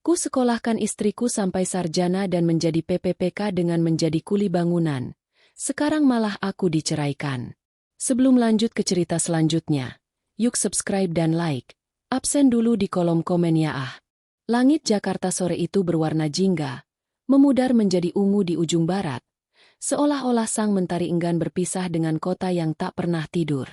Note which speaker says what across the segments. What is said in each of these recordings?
Speaker 1: Ku sekolahkan istriku sampai sarjana dan menjadi PPPK dengan menjadi kuli bangunan. Sekarang malah aku diceraikan. Sebelum lanjut ke cerita selanjutnya, yuk subscribe dan like. Absen dulu di kolom komen ya ah. Langit Jakarta sore itu berwarna jingga, memudar menjadi ungu di ujung barat. Seolah-olah sang mentari enggan berpisah dengan kota yang tak pernah tidur.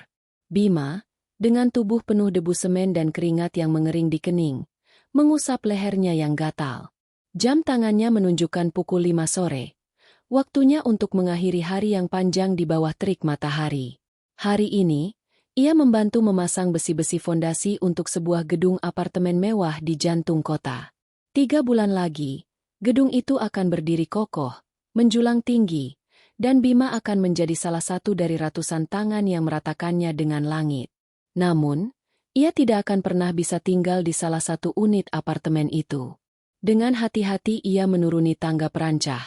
Speaker 1: Bima, dengan tubuh penuh debu semen dan keringat yang mengering di kening, mengusap lehernya yang gatal. Jam tangannya menunjukkan pukul 5 sore. Waktunya untuk mengakhiri hari yang panjang di bawah terik matahari. Hari ini, ia membantu memasang besi-besi fondasi untuk sebuah gedung apartemen mewah di jantung kota. 3 bulan lagi, gedung itu akan berdiri kokoh, menjulang tinggi, dan Bima akan menjadi salah satu dari ratusan tangan yang meratakannya dengan langit. Namun, ia tidak akan pernah bisa tinggal di salah satu unit apartemen itu. Dengan hati-hati ia menuruni tangga perancah.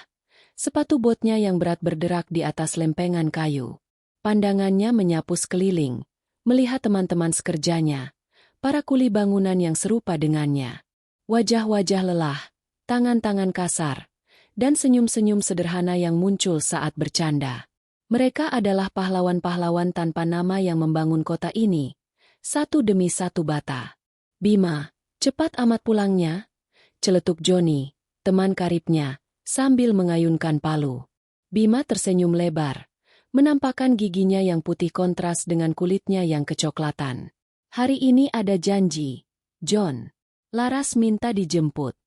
Speaker 1: Sepatu botnya yang berat berderak di atas lempengan kayu. Pandangannya menyapu sekeliling, melihat teman-teman sekerjanya, para kuli bangunan yang serupa dengannya. Wajah-wajah lelah, tangan-tangan kasar, dan senyum-senyum sederhana yang muncul saat bercanda. Mereka adalah pahlawan-pahlawan tanpa nama yang membangun kota ini. Satu demi satu bata. Bima, cepat amat pulangnya, celetuk Joni, teman karibnya, sambil mengayunkan palu. Bima tersenyum lebar, menampakkan giginya yang putih kontras dengan kulitnya yang kecoklatan. Hari ini ada janji, John. Laras minta dijemput.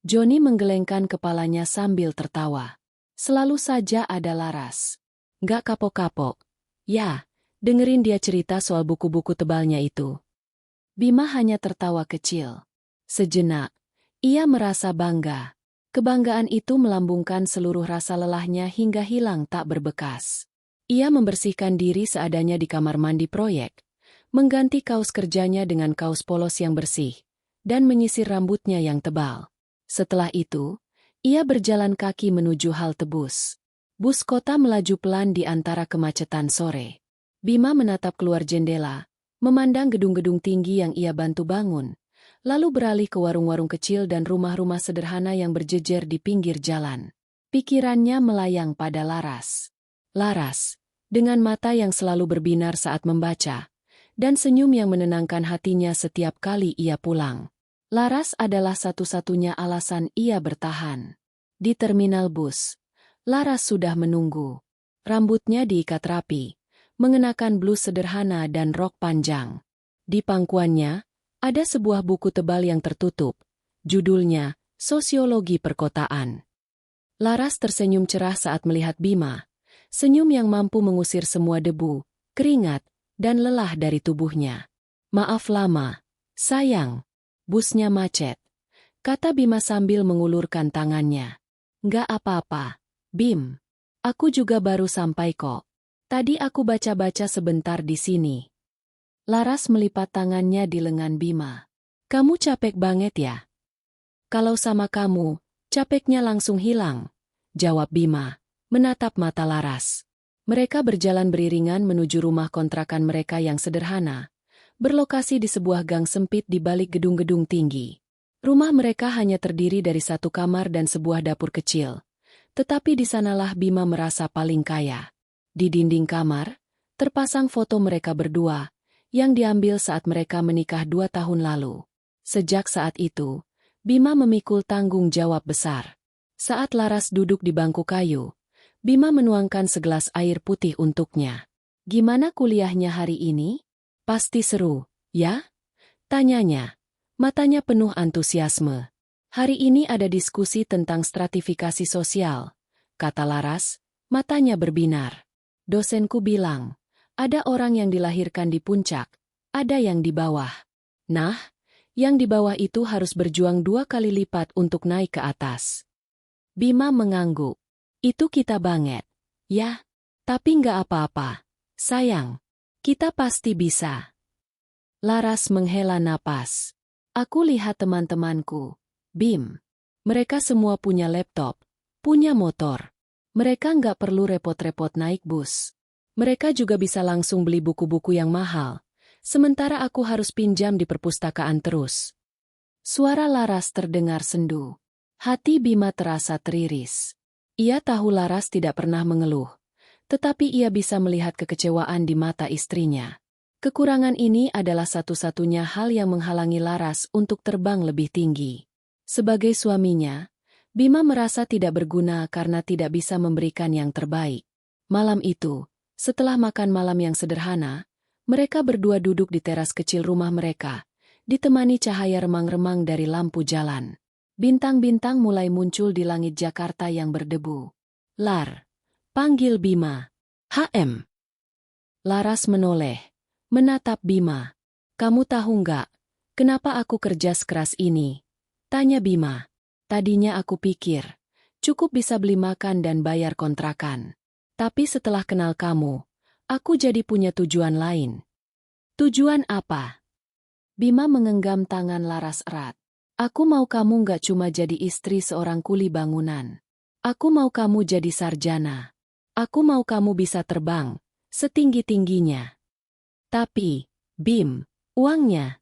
Speaker 1: Joni menggelengkan kepalanya sambil tertawa. Selalu saja ada Laras. Gak kapok-kapok. Ya. Dengerin dia cerita soal buku-buku tebalnya itu. Bima hanya tertawa kecil. Sejenak, ia merasa bangga. Kebanggaan itu melambungkan seluruh rasa lelahnya hingga hilang tak berbekas. Ia membersihkan diri seadanya di kamar mandi proyek, mengganti kaos kerjanya dengan kaos polos yang bersih, dan menyisir rambutnya yang tebal. Setelah itu, ia berjalan kaki menuju halte bus. Bus kota melaju pelan di antara kemacetan sore. Bima menatap keluar jendela, memandang gedung-gedung tinggi yang ia bantu bangun, lalu beralih ke warung-warung kecil dan rumah-rumah sederhana yang berjejer di pinggir jalan. Pikirannya melayang pada Laras. Laras, dengan mata yang selalu berbinar saat membaca, dan senyum yang menenangkan hatinya setiap kali ia pulang. Laras adalah satu-satunya alasan ia bertahan. Di terminal bus, Laras sudah menunggu. Rambutnya diikat rapi, mengenakan blus sederhana dan rok panjang. Di pangkuannya, ada sebuah buku tebal yang tertutup. Judulnya, Sosiologi Perkotaan. Laras tersenyum cerah saat melihat Bima. Senyum yang mampu mengusir semua debu, keringat, dan lelah dari tubuhnya. Maaf lama, sayang. Busnya macet, kata Bima sambil mengulurkan tangannya. Nggak apa-apa, Bim. Aku juga baru sampai kok. Tadi aku baca-baca sebentar di sini. Laras melipat tangannya di lengan Bima. Kamu capek banget ya? Kalau sama kamu, capeknya langsung hilang, jawab Bima, menatap mata Laras. Mereka berjalan beriringan menuju rumah kontrakan mereka yang sederhana, berlokasi di sebuah gang sempit di balik gedung-gedung tinggi. Rumah mereka hanya terdiri dari satu kamar dan sebuah dapur kecil, tetapi di sanalah Bima merasa paling kaya. Di dinding kamar, terpasang foto mereka berdua, yang diambil saat mereka menikah 2 tahun lalu. Sejak saat itu, Bima memikul tanggung jawab besar. Saat Laras duduk di bangku kayu, Bima menuangkan segelas air putih untuknya. Gimana kuliahnya hari ini? Pasti seru, ya? Tanyanya. Matanya penuh antusiasme. Hari ini ada diskusi tentang stratifikasi sosial, kata Laras, matanya berbinar. Dosenku bilang, ada orang yang dilahirkan di puncak, ada yang di bawah. Nah, yang di bawah itu harus berjuang 2 kali lipat untuk naik ke atas. Bima mengangguk. Itu kita banget. Ya, tapi nggak apa-apa. Sayang, kita pasti bisa. Laras menghela napas. Aku lihat teman-temanku, Bim. Mereka semua punya laptop, punya motor. Mereka nggak perlu repot-repot naik bus. Mereka juga bisa langsung beli buku-buku yang mahal, sementara aku harus pinjam di perpustakaan terus. Suara Laras terdengar sendu. Hati Bima terasa teriris. Ia tahu Laras tidak pernah mengeluh, tetapi ia bisa melihat kekecewaan di mata istrinya. Kekurangan ini adalah satu-satunya hal yang menghalangi Laras untuk terbang lebih tinggi. Sebagai suaminya, Bima merasa tidak berguna karena tidak bisa memberikan yang terbaik. Malam itu, setelah makan malam yang sederhana, mereka berdua duduk di teras kecil rumah mereka, ditemani cahaya remang-remang dari lampu jalan. Bintang-bintang mulai muncul di langit Jakarta yang berdebu. Lar, panggil Bima. HM. Laras menoleh, menatap Bima. Kamu tahu nggak, kenapa aku kerja sekeras ini? Tanya Bima. Tadinya aku pikir, cukup bisa beli makan dan bayar kontrakan. Tapi setelah kenal kamu, aku jadi punya tujuan lain. Tujuan apa? Bima menggenggam tangan Laras erat. Aku mau kamu nggak cuma jadi istri seorang kuli bangunan. Aku mau kamu jadi sarjana. Aku mau kamu bisa terbang, setinggi-tingginya. Tapi, Bim, uangnya.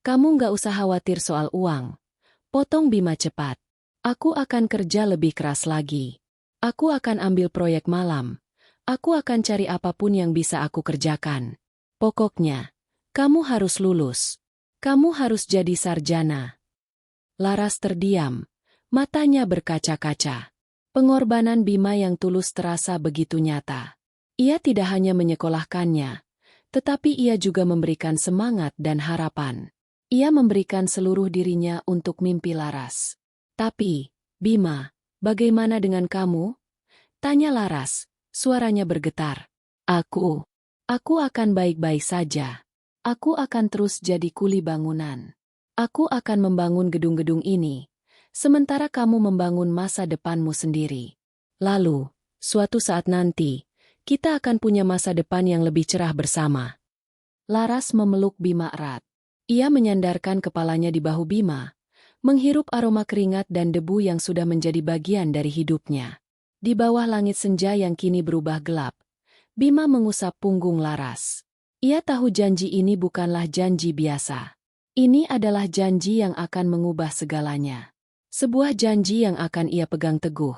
Speaker 1: Kamu nggak usah khawatir soal uang. Potong Bima cepat. Aku akan kerja lebih keras lagi. Aku akan ambil proyek malam. Aku akan cari apapun yang bisa aku kerjakan. Pokoknya, kamu harus lulus. Kamu harus jadi sarjana. Laras terdiam. Matanya berkaca-kaca. Pengorbanan Bima yang tulus terasa begitu nyata. Ia tidak hanya menyekolahkannya, tetapi ia juga memberikan semangat dan harapan. Ia memberikan seluruh dirinya untuk mimpi Laras. Tapi, Bima, bagaimana dengan kamu? Tanya Laras, suaranya bergetar. Aku akan baik-baik saja. Aku akan terus jadi kuli bangunan. Aku akan membangun gedung-gedung ini, sementara kamu membangun masa depanmu sendiri. Lalu, suatu saat nanti, kita akan punya masa depan yang lebih cerah bersama. Laras memeluk Bima erat. Ia menyandarkan kepalanya di bahu Bima, menghirup aroma keringat dan debu yang sudah menjadi bagian dari hidupnya. Di bawah langit senja yang kini berubah gelap, Bima mengusap punggung Laras. Ia tahu janji ini bukanlah janji biasa. Ini adalah janji yang akan mengubah segalanya. Sebuah janji yang akan ia pegang teguh,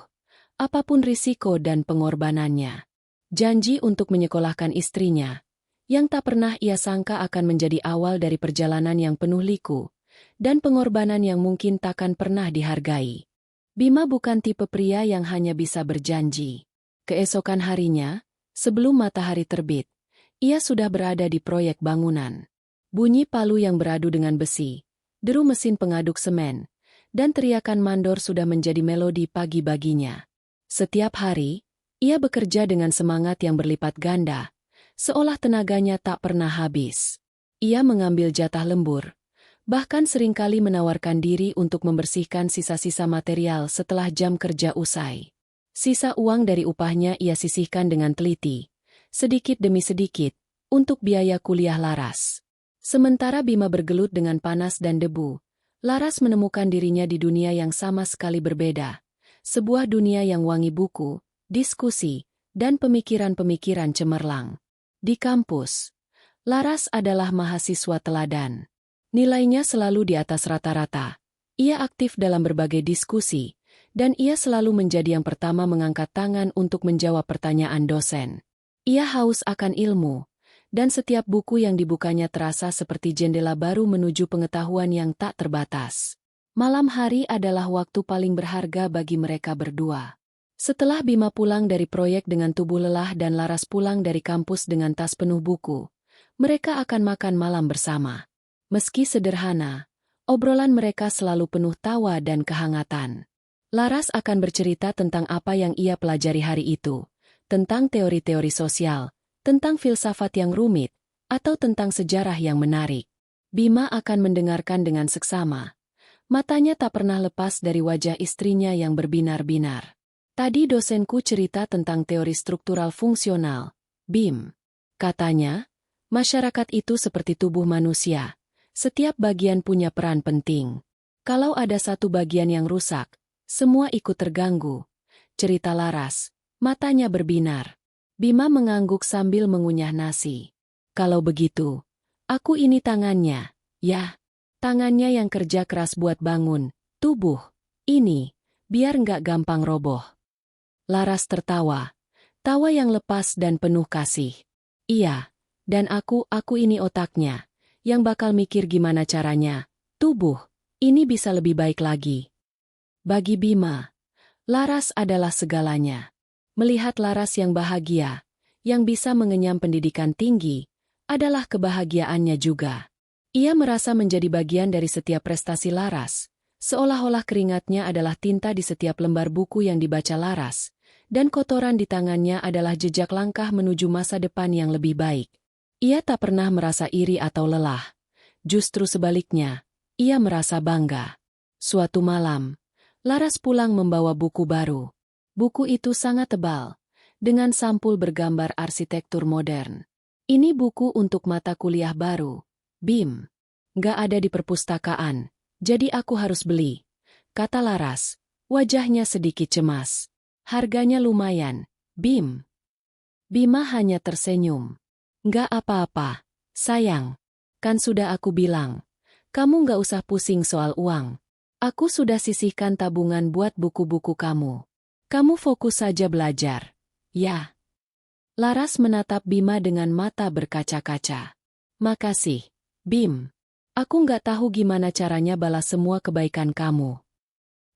Speaker 1: apapun risiko dan pengorbanannya. Janji untuk menyekolahkan istrinya, yang tak pernah ia sangka akan menjadi awal dari perjalanan yang penuh liku, dan pengorbanan yang mungkin takkan pernah dihargai. Bima bukan tipe pria yang hanya bisa berjanji. Keesokan harinya, sebelum matahari terbit, ia sudah berada di proyek bangunan. Bunyi palu yang beradu dengan besi, deru mesin pengaduk semen, dan teriakan mandor sudah menjadi melodi pagi baginya. Setiap hari, ia bekerja dengan semangat yang berlipat ganda, seolah tenaganya tak pernah habis. Ia mengambil jatah lembur, bahkan seringkali menawarkan diri untuk membersihkan sisa-sisa material setelah jam kerja usai. Sisa uang dari upahnya ia sisihkan dengan teliti, sedikit demi sedikit, untuk biaya kuliah Laras. Sementara Bima bergelut dengan panas dan debu, Laras menemukan dirinya di dunia yang sama sekali berbeda. Sebuah dunia yang wangi buku, diskusi, dan pemikiran-pemikiran cemerlang. Di kampus, Laras adalah mahasiswa teladan. Nilainya selalu di atas rata-rata. Ia aktif dalam berbagai diskusi, dan ia selalu menjadi yang pertama mengangkat tangan untuk menjawab pertanyaan dosen. Ia haus akan ilmu, dan setiap buku yang dibukanya terasa seperti jendela baru menuju pengetahuan yang tak terbatas. Malam hari adalah waktu paling berharga bagi mereka berdua. Setelah Bima pulang dari proyek dengan tubuh lelah dan Laras pulang dari kampus dengan tas penuh buku, mereka akan makan malam bersama. Meski sederhana, obrolan mereka selalu penuh tawa dan kehangatan. Laras akan bercerita tentang apa yang ia pelajari hari itu, tentang teori-teori sosial, tentang filsafat yang rumit, atau tentang sejarah yang menarik. Bima akan mendengarkan dengan seksama. Matanya tak pernah lepas dari wajah istrinya yang berbinar-binar. Tadi dosenku cerita tentang teori struktural fungsional, BIM. Katanya, masyarakat itu seperti tubuh manusia. Setiap bagian punya peran penting. Kalau ada satu bagian yang rusak, semua ikut terganggu. Cerita Laras, matanya berbinar. Bima mengangguk sambil mengunyah nasi. Kalau begitu, aku ini tangannya, ya. Tangannya yang kerja keras buat bangun tubuh ini, biar nggak gampang roboh. Laras tertawa. Tawa yang lepas dan penuh kasih. Iya, dan aku ini otaknya, yang bakal mikir gimana caranya. Tubuh ini bisa lebih baik lagi. Bagi Bima, Laras adalah segalanya. Melihat Laras yang bahagia, yang bisa mengenyam pendidikan tinggi, adalah kebahagiaannya juga. Ia merasa menjadi bagian dari setiap prestasi Laras, seolah-olah keringatnya adalah tinta di setiap lembar buku yang dibaca Laras, dan kotoran di tangannya adalah jejak langkah menuju masa depan yang lebih baik. Ia tak pernah merasa iri atau lelah. Justru sebaliknya, ia merasa bangga. Suatu malam, Laras pulang membawa buku baru. Buku itu sangat tebal, dengan sampul bergambar arsitektur modern. Ini buku untuk mata kuliah baru, Bim. Nggak ada di perpustakaan, jadi aku harus beli, kata Laras, wajahnya sedikit cemas. Harganya lumayan, Bim. Bima hanya tersenyum. Nggak apa-apa, sayang. Kan sudah aku bilang, kamu nggak usah pusing soal uang. Aku sudah sisihkan tabungan buat buku-buku kamu. Kamu fokus saja belajar. Ya. Laras menatap Bima dengan mata berkaca-kaca. Makasih, Bim. Aku nggak tahu gimana caranya balas semua kebaikan kamu.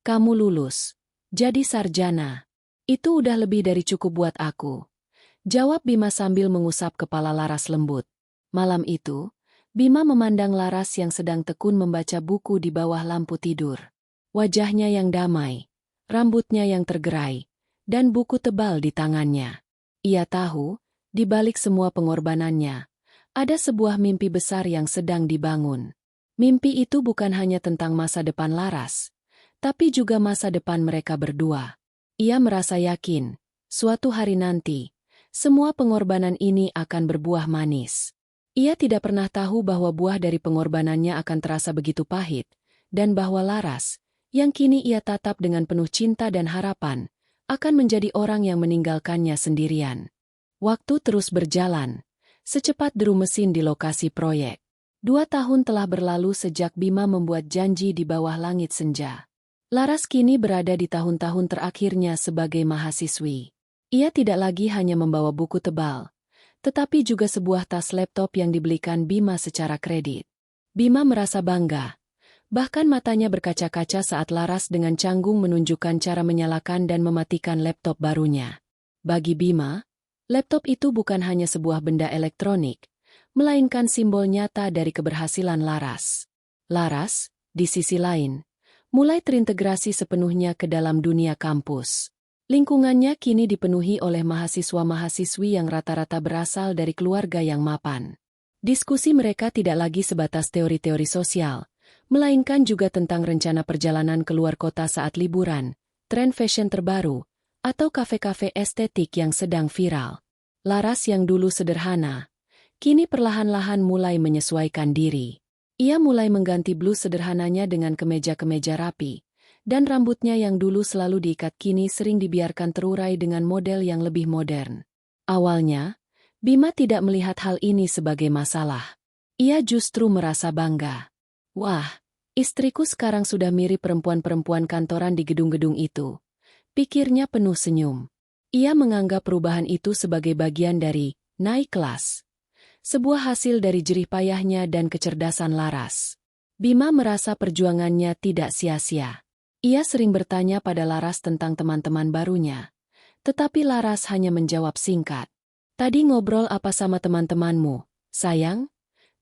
Speaker 1: Kamu lulus. Jadi sarjana. Itu udah lebih dari cukup buat aku. Jawab Bima sambil mengusap kepala Laras lembut. Malam itu, Bima memandang Laras yang sedang tekun membaca buku di bawah lampu tidur. Wajahnya yang damai, rambutnya yang tergerai, dan buku tebal di tangannya. Ia tahu, di balik semua pengorbanannya, ada sebuah mimpi besar yang sedang dibangun. Mimpi itu bukan hanya tentang masa depan Laras, tapi juga masa depan mereka berdua. Ia merasa yakin, suatu hari nanti, semua pengorbanan ini akan berbuah manis. Ia tidak pernah tahu bahwa buah dari pengorbanannya akan terasa begitu pahit, dan bahwa Laras, yang kini ia tatap dengan penuh cinta dan harapan, akan menjadi orang yang meninggalkannya sendirian. Waktu terus berjalan, secepat deru mesin di lokasi proyek. 2 tahun telah berlalu sejak Bima membuat janji di bawah langit senja. Laras kini berada di tahun-tahun terakhirnya sebagai mahasiswi. Ia tidak lagi hanya membawa buku tebal, tetapi juga sebuah tas laptop yang dibelikan Bima secara kredit. Bima merasa bangga. Bahkan matanya berkaca-kaca saat Laras dengan canggung menunjukkan cara menyalakan dan mematikan laptop barunya. Bagi Bima, laptop itu bukan hanya sebuah benda elektronik, melainkan simbol nyata dari keberhasilan Laras. Laras, di sisi lain, mulai terintegrasi sepenuhnya ke dalam dunia kampus. Lingkungannya kini dipenuhi oleh mahasiswa-mahasiswi yang rata-rata berasal dari keluarga yang mapan. Diskusi mereka tidak lagi sebatas teori-teori sosial, melainkan juga tentang rencana perjalanan keluar kota saat liburan, tren fashion terbaru, atau kafe-kafe estetik yang sedang viral. Laras yang dulu sederhana, kini perlahan-lahan mulai menyesuaikan diri. Ia mulai mengganti blus sederhananya dengan kemeja-kemeja rapi, dan rambutnya yang dulu selalu diikat kini sering dibiarkan terurai dengan model yang lebih modern. Awalnya, Bima tidak melihat hal ini sebagai masalah. Ia justru merasa bangga. Wah, istriku sekarang sudah mirip perempuan-perempuan kantoran di gedung-gedung itu. Pikirnya penuh senyum. Ia menganggap perubahan itu sebagai bagian dari naik kelas. Sebuah hasil dari jerih payahnya dan kecerdasan Laras. Bima merasa perjuangannya tidak sia-sia. Ia sering bertanya pada Laras tentang teman-teman barunya. Tetapi Laras hanya menjawab singkat. Tadi ngobrol apa sama teman-temanmu, sayang?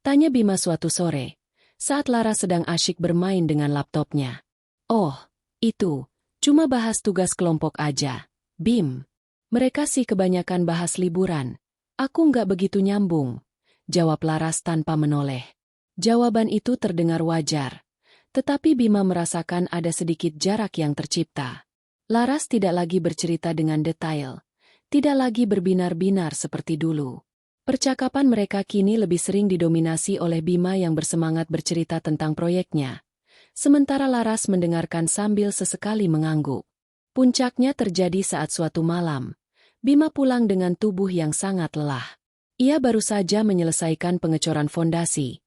Speaker 1: Tanya Bima suatu sore, saat Laras sedang asyik bermain dengan laptopnya. Oh, itu, cuma bahas tugas kelompok aja, Bim. Mereka sih kebanyakan bahas liburan. Aku nggak begitu nyambung, jawab Laras tanpa menoleh. Jawaban itu terdengar wajar. Tetapi Bima merasakan ada sedikit jarak yang tercipta. Laras tidak lagi bercerita dengan detail, tidak lagi berbinar-binar seperti dulu. Percakapan mereka kini lebih sering didominasi oleh Bima yang bersemangat bercerita tentang proyeknya. Sementara Laras mendengarkan sambil sesekali mengangguk. Puncaknya terjadi saat suatu malam. Bima pulang dengan tubuh yang sangat lelah. Ia baru saja menyelesaikan pengecoran fondasi,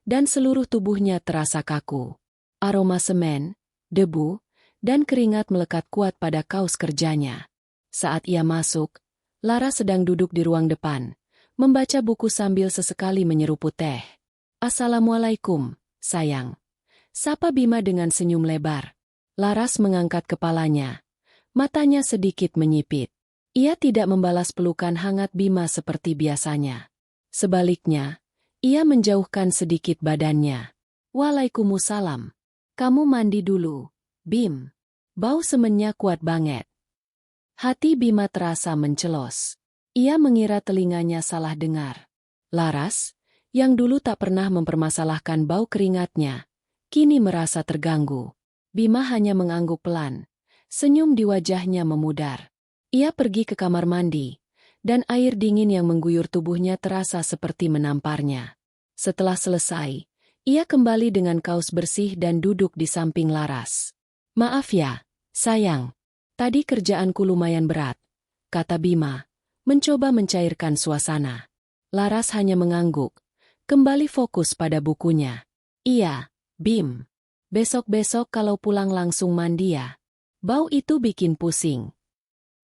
Speaker 1: dan seluruh tubuhnya terasa kaku. Aroma semen, debu, dan keringat melekat kuat pada kaos kerjanya. Saat ia masuk, Laras sedang duduk di ruang depan, membaca buku sambil sesekali menyeruput teh. "Assalamualaikum, sayang," sapa Bima dengan senyum lebar. Laras mengangkat kepalanya. Matanya sedikit menyipit. Ia tidak membalas pelukan hangat Bima seperti biasanya. Sebaliknya, ia menjauhkan sedikit badannya. "Waalaikumsalam. Kamu mandi dulu, Bim." Bau semennya kuat banget. Hati Bima terasa mencelos. Ia mengira telinganya salah dengar. Laras, yang dulu tak pernah mempermasalahkan bau keringatnya, kini merasa terganggu. Bima hanya mengangguk pelan. Senyum di wajahnya memudar. Ia pergi ke kamar mandi, dan air dingin yang mengguyur tubuhnya terasa seperti menamparnya. Setelah selesai, ia kembali dengan kaos bersih dan duduk di samping Laras. "Maaf ya, sayang. Tadi kerjaanku lumayan berat," kata Bima, mencoba mencairkan suasana. Laras hanya mengangguk, kembali fokus pada bukunya. "Iya, Bim. Besok-besok kalau pulang langsung mandi ya. Bau itu bikin pusing."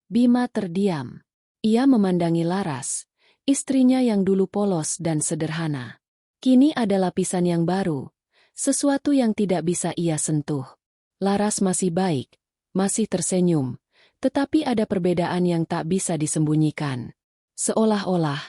Speaker 1: Bima terdiam. Ia memandangi Laras, istrinya yang dulu polos dan sederhana. Kini ada lapisan yang baru, sesuatu yang tidak bisa ia sentuh. Laras masih baik, masih tersenyum, tetapi ada perbedaan yang tak bisa disembunyikan. Seolah-olah,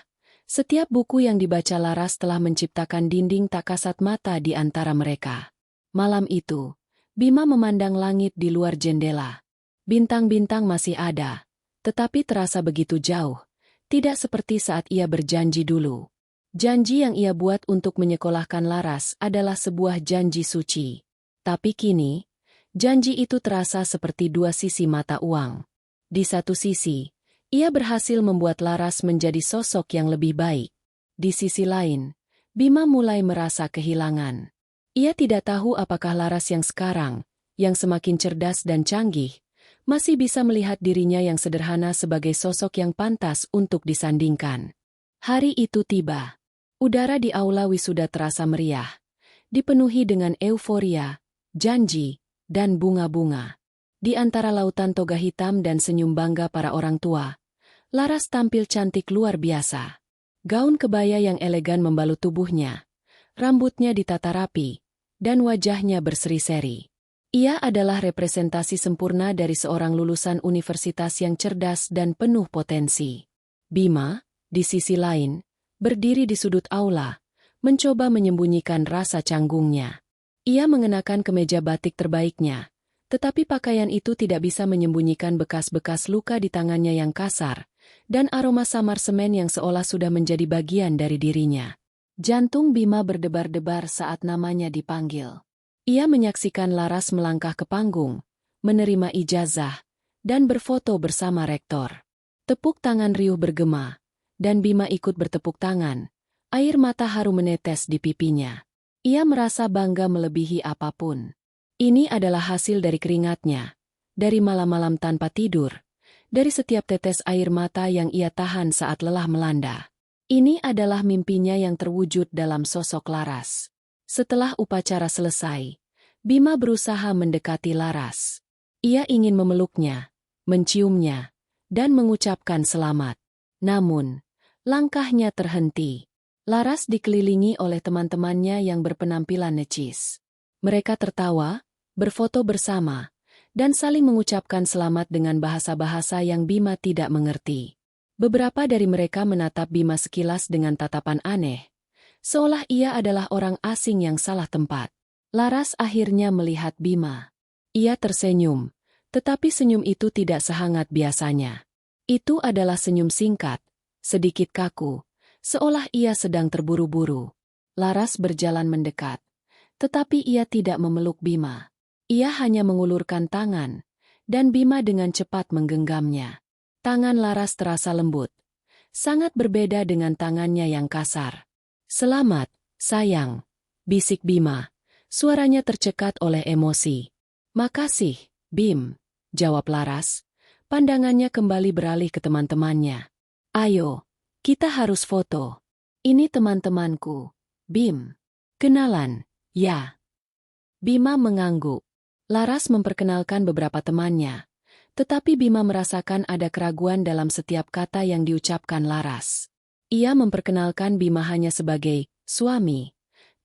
Speaker 1: setiap buku yang dibaca Laras telah menciptakan dinding tak kasat mata di antara mereka. Malam itu, Bima memandang langit di luar jendela. Bintang-bintang masih ada, tetapi terasa begitu jauh, tidak seperti saat ia berjanji dulu. Janji yang ia buat untuk menyekolahkan Laras adalah sebuah janji suci. Tapi kini, janji itu terasa seperti dua sisi mata uang. Di satu sisi, ia berhasil membuat Laras menjadi sosok yang lebih baik. Di sisi lain, Bima mulai merasa kehilangan. Ia tidak tahu apakah Laras yang sekarang, yang semakin cerdas dan canggih, masih bisa melihat dirinya yang sederhana sebagai sosok yang pantas untuk disandingkan. Hari itu tiba. Udara di aula wisuda terasa meriah, dipenuhi dengan euforia, janji, dan bunga-bunga. Di antara lautan toga hitam dan senyum bangga para orang tua, Laras tampil cantik luar biasa. Gaun kebaya yang elegan membalut tubuhnya, rambutnya ditata rapi, dan wajahnya berseri-seri. Ia adalah representasi sempurna dari seorang lulusan universitas yang cerdas dan penuh potensi. Bima, di sisi lain, berdiri di sudut aula, mencoba menyembunyikan rasa canggungnya. Ia mengenakan kemeja batik terbaiknya, tetapi pakaian itu tidak bisa menyembunyikan bekas-bekas luka di tangannya yang kasar, dan aroma samar semen yang seolah sudah menjadi bagian dari dirinya. Jantung Bima berdebar-debar saat namanya dipanggil. Ia menyaksikan Laras melangkah ke panggung, menerima ijazah, dan berfoto bersama rektor. Tepuk tangan riuh bergema, dan Bima ikut bertepuk tangan. Air mata haru menetes di pipinya. Ia merasa bangga melebihi apapun. Ini adalah hasil dari keringatnya, dari malam-malam tanpa tidur, dari setiap tetes air mata yang ia tahan saat lelah melanda. Ini adalah mimpinya yang terwujud dalam sosok Laras. Setelah upacara selesai, Bima berusaha mendekati Laras. Ia ingin memeluknya, menciumnya, dan mengucapkan selamat. Namun, langkahnya terhenti. Laras dikelilingi oleh teman-temannya yang berpenampilan necis. Mereka tertawa, berfoto bersama, dan saling mengucapkan selamat dengan bahasa-bahasa yang Bima tidak mengerti. Beberapa dari mereka menatap Bima sekilas dengan tatapan aneh, seolah ia adalah orang asing yang salah tempat. Laras akhirnya melihat Bima. Ia tersenyum, tetapi senyum itu tidak sehangat biasanya. Itu adalah senyum singkat, sedikit kaku, seolah ia sedang terburu-buru. Laras berjalan mendekat, tetapi ia tidak memeluk Bima. Ia hanya mengulurkan tangan, dan Bima dengan cepat menggenggamnya. Tangan Laras terasa lembut, sangat berbeda dengan tangannya yang kasar. "Selamat, sayang," bisik Bima, suaranya tercekat oleh emosi. "Makasih, Bim," jawab Laras. Pandangannya kembali beralih ke teman-temannya. "Ayo, kita harus foto. Ini teman-temanku, Bim." Kenalan, ya. Bima mengangguk. Laras memperkenalkan beberapa temannya. Tetapi Bima merasakan ada keraguan dalam setiap kata yang diucapkan Laras. Ia memperkenalkan Bima hanya sebagai suami,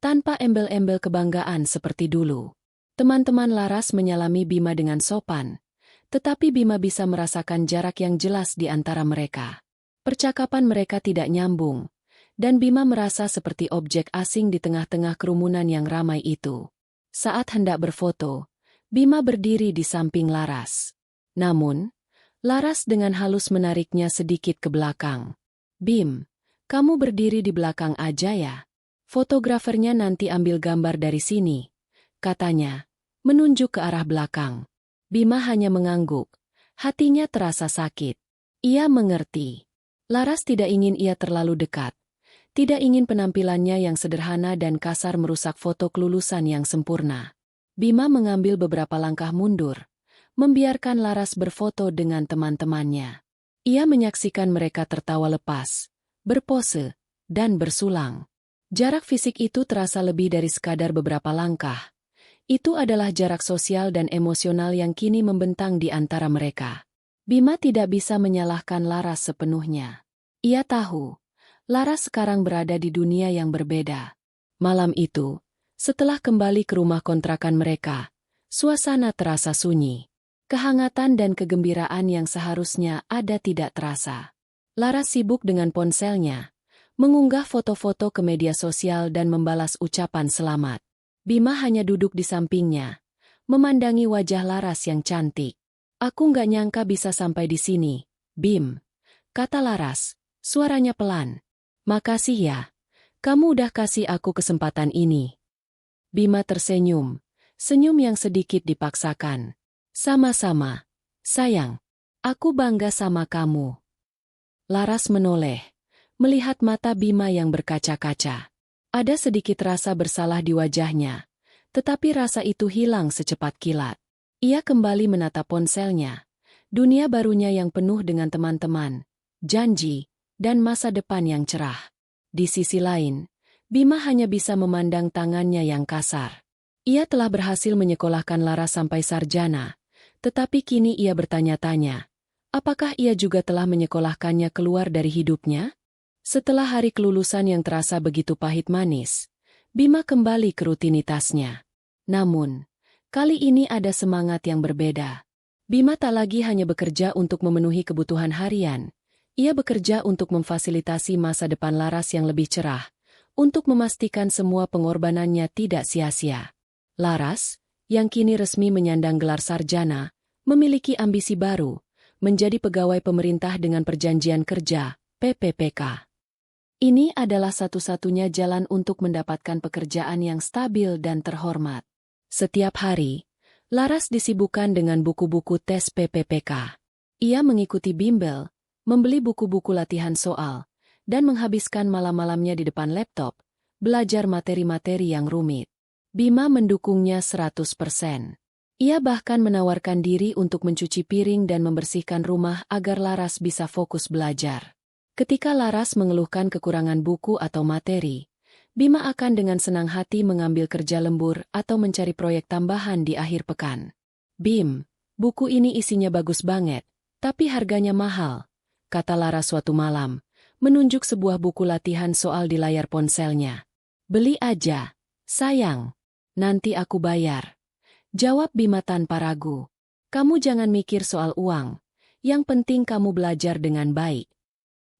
Speaker 1: tanpa embel-embel kebanggaan seperti dulu. Teman-teman Laras menyalami Bima dengan sopan, tetapi Bima bisa merasakan jarak yang jelas di antara mereka. Percakapan mereka tidak nyambung, dan Bima merasa seperti objek asing di tengah-tengah kerumunan yang ramai itu. Saat hendak berfoto, Bima berdiri di samping Laras. Namun, Laras dengan halus menariknya sedikit ke belakang. "Bim, kamu berdiri di belakang aja ya. Fotografernya nanti ambil gambar dari sini," katanya, menunjuk ke arah belakang. Bima hanya mengangguk. Hatinya terasa sakit. Ia mengerti. Laras tidak ingin ia terlalu dekat. Tidak ingin penampilannya yang sederhana dan kasar merusak foto kelulusan yang sempurna. Bima mengambil beberapa langkah mundur, membiarkan Laras berfoto dengan teman-temannya. Ia menyaksikan mereka tertawa lepas, berpose, dan bersulang. Jarak fisik itu terasa lebih dari sekadar beberapa langkah. Itu adalah jarak sosial dan emosional yang kini membentang di antara mereka. Bima tidak bisa menyalahkan Laras sepenuhnya. Ia tahu, Laras sekarang berada di dunia yang berbeda. Malam itu, setelah kembali ke rumah kontrakan mereka, suasana terasa sunyi. Kehangatan dan kegembiraan yang seharusnya ada tidak terasa. Laras sibuk dengan ponselnya, mengunggah foto-foto ke media sosial dan membalas ucapan selamat. Bima hanya duduk di sampingnya, memandangi wajah Laras yang cantik. "Aku nggak nyangka bisa sampai di sini, Bim," kata Laras, suaranya pelan. "Makasih ya, kamu udah kasih aku kesempatan ini." Bima tersenyum, senyum yang sedikit dipaksakan. "Sama-sama, sayang. Aku bangga sama kamu." Laras menoleh, melihat mata Bima yang berkaca-kaca. Ada sedikit rasa bersalah di wajahnya, tetapi rasa itu hilang secepat kilat. Ia kembali menatap ponselnya, dunia barunya yang penuh dengan teman-teman, janji, dan masa depan yang cerah. Di sisi lain, Bima hanya bisa memandang tangannya yang kasar. Ia telah berhasil menyekolahkan Laras sampai sarjana, tetapi kini ia bertanya-tanya, apakah ia juga telah menyekolahkannya keluar dari hidupnya? Setelah hari kelulusan yang terasa begitu pahit manis, Bima kembali ke rutinitasnya. Namun, kali ini ada semangat yang berbeda. Bima tak lagi hanya bekerja untuk memenuhi kebutuhan harian. Ia bekerja untuk memfasilitasi masa depan Laras yang lebih cerah, untuk memastikan semua pengorbanannya tidak sia-sia. Laras, yang kini resmi menyandang gelar sarjana, memiliki ambisi baru, menjadi pegawai pemerintah dengan perjanjian kerja, PPPK. Ini adalah satu-satunya jalan untuk mendapatkan pekerjaan yang stabil dan terhormat. Setiap hari, Laras disibukkan dengan buku-buku tes PPPK. Ia mengikuti bimbel, membeli buku-buku latihan soal, dan menghabiskan malam-malamnya di depan laptop, belajar materi-materi yang rumit. Bima mendukungnya 100%. Ia bahkan menawarkan diri untuk mencuci piring dan membersihkan rumah agar Laras bisa fokus belajar. Ketika Laras mengeluhkan kekurangan buku atau materi, Bima akan dengan senang hati mengambil kerja lembur atau mencari proyek tambahan di akhir pekan. "Bim, buku ini isinya bagus banget, tapi harganya mahal," kata Laras suatu malam, menunjuk sebuah buku latihan soal di layar ponselnya. "Beli aja, sayang. Nanti aku bayar," jawab Bima tanpa ragu. "Kamu jangan mikir soal uang, yang penting kamu belajar dengan baik."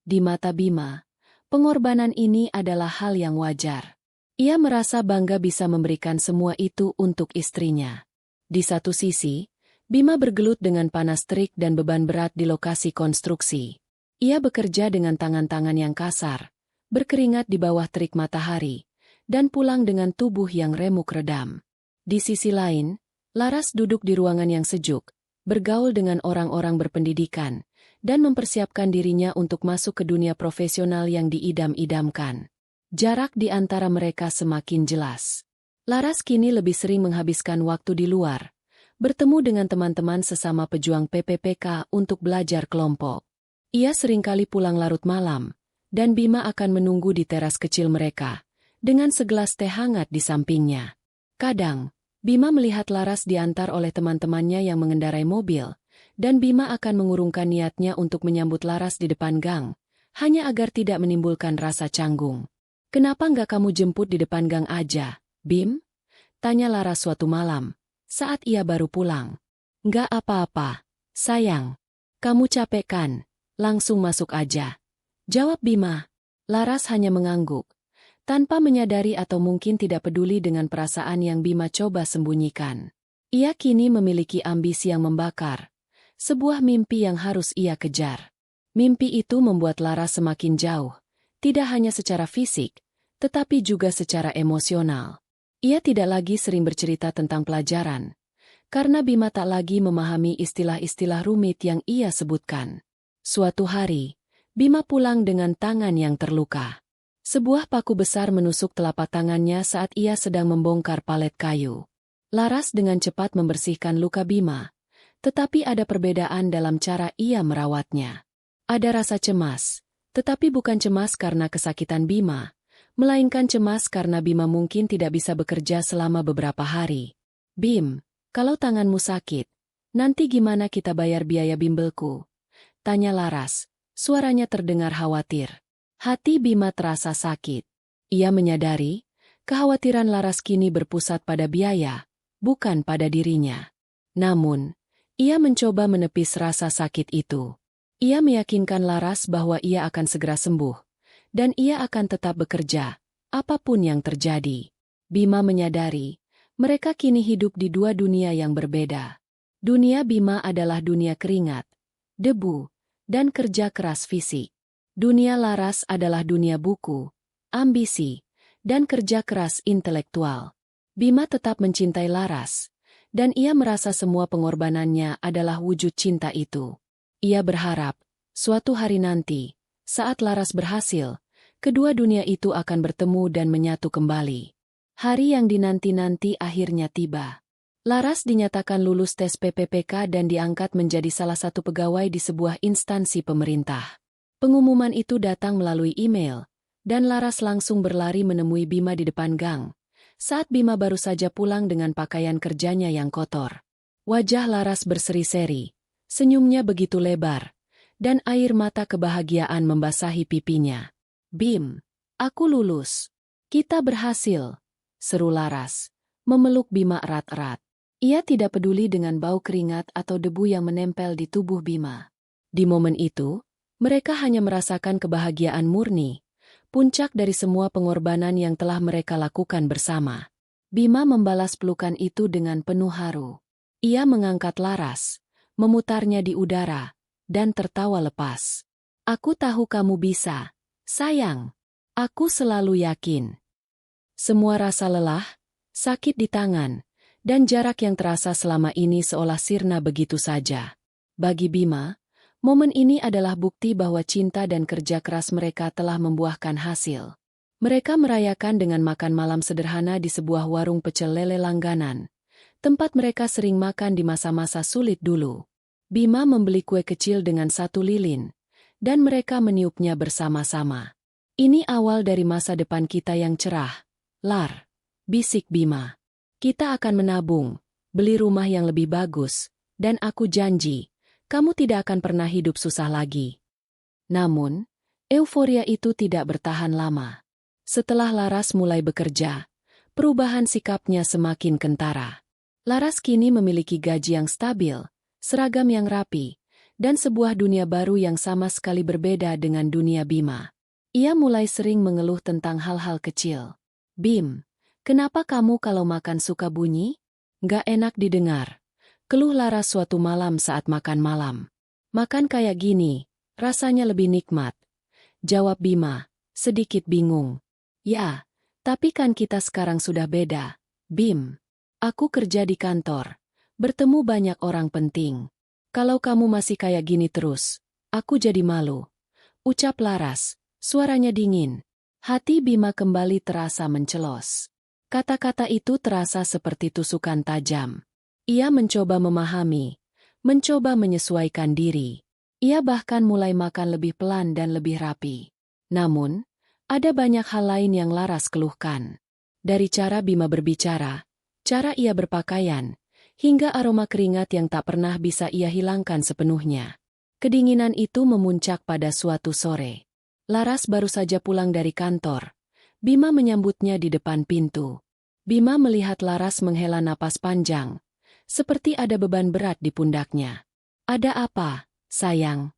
Speaker 1: Di mata Bima, pengorbanan ini adalah hal yang wajar. Ia merasa bangga bisa memberikan semua itu untuk istrinya. Di satu sisi, Bima bergelut dengan panas terik dan beban berat di lokasi konstruksi. Ia bekerja dengan tangan-tangan yang kasar, berkeringat di bawah terik matahari, dan pulang dengan tubuh yang remuk redam. Di sisi lain, Laras duduk di ruangan yang sejuk, bergaul dengan orang-orang berpendidikan, dan mempersiapkan dirinya untuk masuk ke dunia profesional yang diidam-idamkan. Jarak di antara mereka semakin jelas. Laras kini lebih sering menghabiskan waktu di luar, bertemu dengan teman-teman sesama pejuang PPPK untuk belajar kelompok. Ia seringkali pulang larut malam, dan Bima akan menunggu di teras kecil mereka, dengan segelas teh hangat di sampingnya. Kadang, Bima melihat Laras diantar oleh teman-temannya yang mengendarai mobil, dan Bima akan mengurungkan niatnya untuk menyambut Laras di depan gang, hanya agar tidak menimbulkan rasa canggung. "Kenapa nggak kamu jemput di depan gang aja, Bim?" tanya Laras suatu malam, saat ia baru pulang. "Nggak apa-apa, sayang. Kamu capek kan? Langsung masuk aja," jawab Bima. Laras hanya mengangguk, tanpa menyadari atau mungkin tidak peduli dengan perasaan yang Bima coba sembunyikan. Ia kini memiliki ambisi yang membakar, sebuah mimpi yang harus ia kejar. Mimpi itu membuat Laras semakin jauh, tidak hanya secara fisik, tetapi juga secara emosional. Ia tidak lagi sering bercerita tentang pelajaran, karena Bima tak lagi memahami istilah-istilah rumit yang ia sebutkan. Suatu hari, Bima pulang dengan tangan yang terluka. Sebuah paku besar menusuk telapak tangannya saat ia sedang membongkar palet kayu. Laras dengan cepat membersihkan luka Bima, tetapi ada perbedaan dalam cara ia merawatnya. Ada rasa cemas, tetapi bukan cemas karena kesakitan Bima, melainkan cemas karena Bima mungkin tidak bisa bekerja selama beberapa hari. "Bim, kalau tanganmu sakit, nanti gimana kita bayar biaya bimbelku?" tanya Laras, suaranya terdengar khawatir. Hati Bima terasa sakit. Ia menyadari, kekhawatiran Laras kini berpusat pada biaya, bukan pada dirinya. Namun, ia mencoba menepis rasa sakit itu. Ia meyakinkan Laras bahwa ia akan segera sembuh, dan ia akan tetap bekerja, apapun yang terjadi. Bima menyadari, mereka kini hidup di dua dunia yang berbeda. Dunia Bima adalah dunia keringat, debu, dan kerja keras fisik. Dunia Laras adalah dunia buku, ambisi, dan kerja keras intelektual. Bima tetap mencintai Laras, dan ia merasa semua pengorbanannya adalah wujud cinta itu. Ia berharap, suatu hari nanti, saat Laras berhasil, kedua dunia itu akan bertemu dan menyatu kembali. Hari yang dinanti-nanti akhirnya tiba. Laras dinyatakan lulus tes PPPK dan diangkat menjadi salah satu pegawai di sebuah instansi pemerintah. Pengumuman itu datang melalui email, dan Laras langsung berlari menemui Bima di depan gang, saat Bima baru saja pulang dengan pakaian kerjanya yang kotor. Wajah Laras berseri-seri. Senyumnya begitu lebar, dan air mata kebahagiaan membasahi pipinya. "Bim, aku lulus. Kita berhasil," seru Laras, memeluk Bima erat-erat. Ia tidak peduli dengan bau keringat atau debu yang menempel di tubuh Bima. Di momen itu, mereka hanya merasakan kebahagiaan murni, puncak dari semua pengorbanan yang telah mereka lakukan bersama. Bima membalas pelukan itu dengan penuh haru. Ia mengangkat Laras, memutarnya di udara, dan tertawa lepas. "Aku tahu kamu bisa, sayang. Aku selalu yakin." Semua rasa lelah, sakit di tangan, dan jarak yang terasa selama ini seolah sirna begitu saja. Bagi Bima, momen ini adalah bukti bahwa cinta dan kerja keras mereka telah membuahkan hasil. Mereka merayakan dengan makan malam sederhana di sebuah warung pecel lele langganan, tempat mereka sering makan di masa-masa sulit dulu. Bima membeli kue kecil dengan satu lilin, dan mereka meniupnya bersama-sama. "Ini awal dari masa depan kita yang cerah, Lar," bisik Bima. "Kita akan menabung, beli rumah yang lebih bagus, dan aku janji, kamu tidak akan pernah hidup susah lagi." Namun, euforia itu tidak bertahan lama. Setelah Laras mulai bekerja, perubahan sikapnya semakin kentara. Laras kini memiliki gaji yang stabil, seragam yang rapi, dan sebuah dunia baru yang sama sekali berbeda dengan dunia Bima. Ia mulai sering mengeluh tentang hal-hal kecil. "Bim, kenapa kamu kalau makan suka bunyi? Nggak enak didengar," keluh Laras suatu malam saat makan malam. "Makan kayak gini, rasanya lebih nikmat," jawab Bima, sedikit bingung. "Ya, tapi kan kita sekarang sudah beda, Bim. Aku kerja di kantor, bertemu banyak orang penting. Kalau kamu masih kayak gini terus, aku jadi malu," ucap Laras, suaranya dingin. Hati Bima kembali terasa mencelos. Kata-kata itu terasa seperti tusukan tajam. Ia mencoba memahami, mencoba menyesuaikan diri. Ia bahkan mulai makan lebih pelan dan lebih rapi. Namun, Ada banyak hal lain yang Laras keluhkan. Dari cara Bima berbicara, cara ia berpakaian, hingga aroma keringat yang tak pernah bisa ia hilangkan sepenuhnya. Kedinginan itu memuncak pada suatu sore. Laras baru saja pulang dari kantor. Bima menyambutnya di depan pintu. Bima melihat Laras menghela napas panjang, seperti ada beban berat di pundaknya. "Ada apa, sayang?"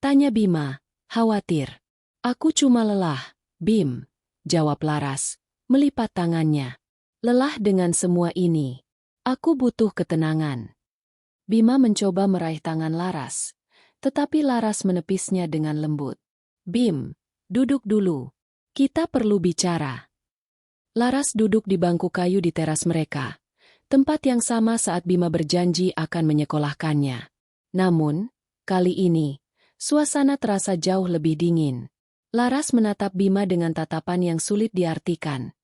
Speaker 1: tanya Bima, khawatir. "Aku cuma lelah, Bim," jawab Laras, melipat tangannya. "Lelah dengan semua ini. Aku butuh ketenangan." Bima mencoba meraih tangan Laras, tetapi Laras menepisnya dengan lembut. "Bim, duduk dulu. Kita perlu bicara." Laras duduk di bangku kayu di teras mereka, tempat yang sama saat Bima berjanji akan menyekolahkannya. Namun, kali ini, suasana terasa jauh lebih dingin. Laras menatap Bima dengan tatapan yang sulit diartikan,